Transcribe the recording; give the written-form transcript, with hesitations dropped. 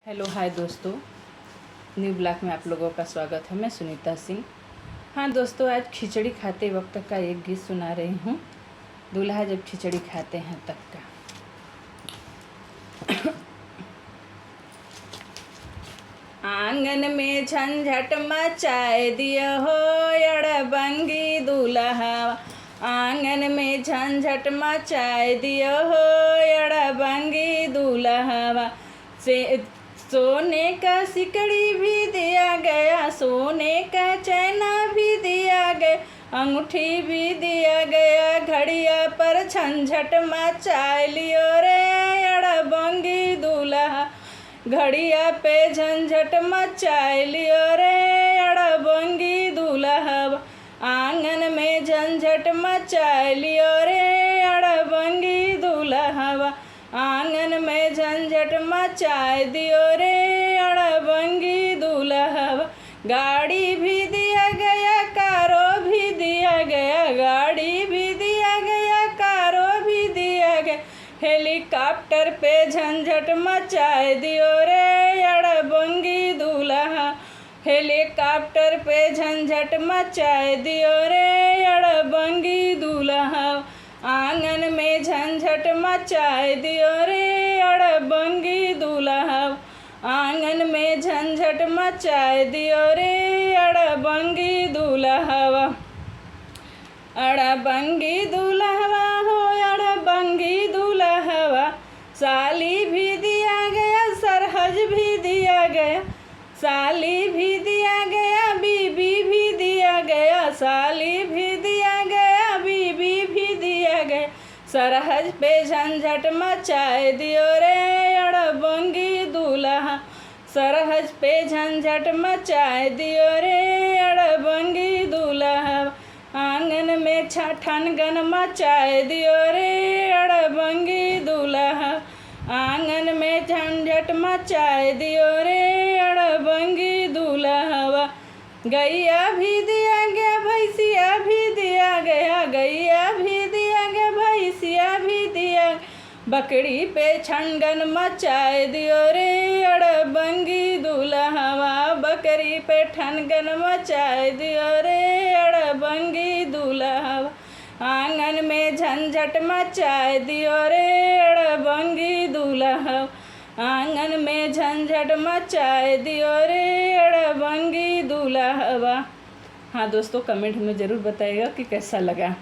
Hello hi दोस्तों, new blog में आप लोगों का स्वागत है। मैं सुनीता सिंह। हाँ दोस्तों, आज खिचड़ी खाते वक्त का एक गीत सुना रही हूँ। दूल्हा जब खिचड़ी खाते हैं तब का। आंगन में झंझट मचाए दिया हो अड़बंगी दूल्हा। आंगन में झंझट मचाए दिया हो अड़बंगी दूल्हा। से सोने का सिकड़ी भी दिया गया, सोने का चैना भी दिया गया, अंगूठी भी दिया गया, घड़िया पर झंझट मचाए लियो रे अड़बंगी दूल्हा। घड़िया पे झंझट मचाए लियो रे अड़बंगी दूल्हा। आंगन में झंझट मचाए लियो रे अड़बंगी दूल्हा। आंगन में झंझट मचाए दियो रे अड़बंगी दूल्हा। गाड़ी भी दिया गया, कारो भी दिया गया, गाड़ी भी दिया गया, कारो भी दिया गया, हेलीकॉप्टर पे झंझट मचाए दियो रे अड़बंगी दूल्हा। हेलीकॉप्टर पे झंझट मचाए दियो रे अड़बंगी दूल्हा। आंगन में झंझट मचाए दियो रे अड़बंगी दूल्हा। आंगन में झंझट मचाए दियो रे अड़बंगी दूल्हा। अड़बंगी दूल्हा हो अड़बंगी दूल्हा। साली भी दिया गया, सरहज भी दिया गया, साली भी दिया गया, बीबी भी दिया गया, साली भी दिया गया, बीबी भी दिया गया। सरहज पे झंझट मचाए दियो रे अड़बंगी दूल्हा। सरहज पे झंझट मचाए दियो रे अड़बंगी दूल्हा। आंगन में ठनगन मचाए दियो रे अड़बंगी दूल्हा। आंगन में झंझट मचाए दियो रे अड़बंगी दूल्हा। गैया भी दिया गया, भैंसिया भी दिया गया, गैया भी दिया गया, भैंसिया भी दिया, बकरी पे ठनगन मचाए दियो रे अड़बंगी दूल्हा। बकरी पे ठनगन मचाए दियो रे अड़बंगी दूल्हा। आंगन में झंझट मचाए दियो रे अड़बंगी दूल्हा। आंगन में झंझट मचाए दियो रे अड़बंगी दूल्हा। हाँ दोस्तों, कमेंट में ज़रूर बताइएगा कि कैसा लगा।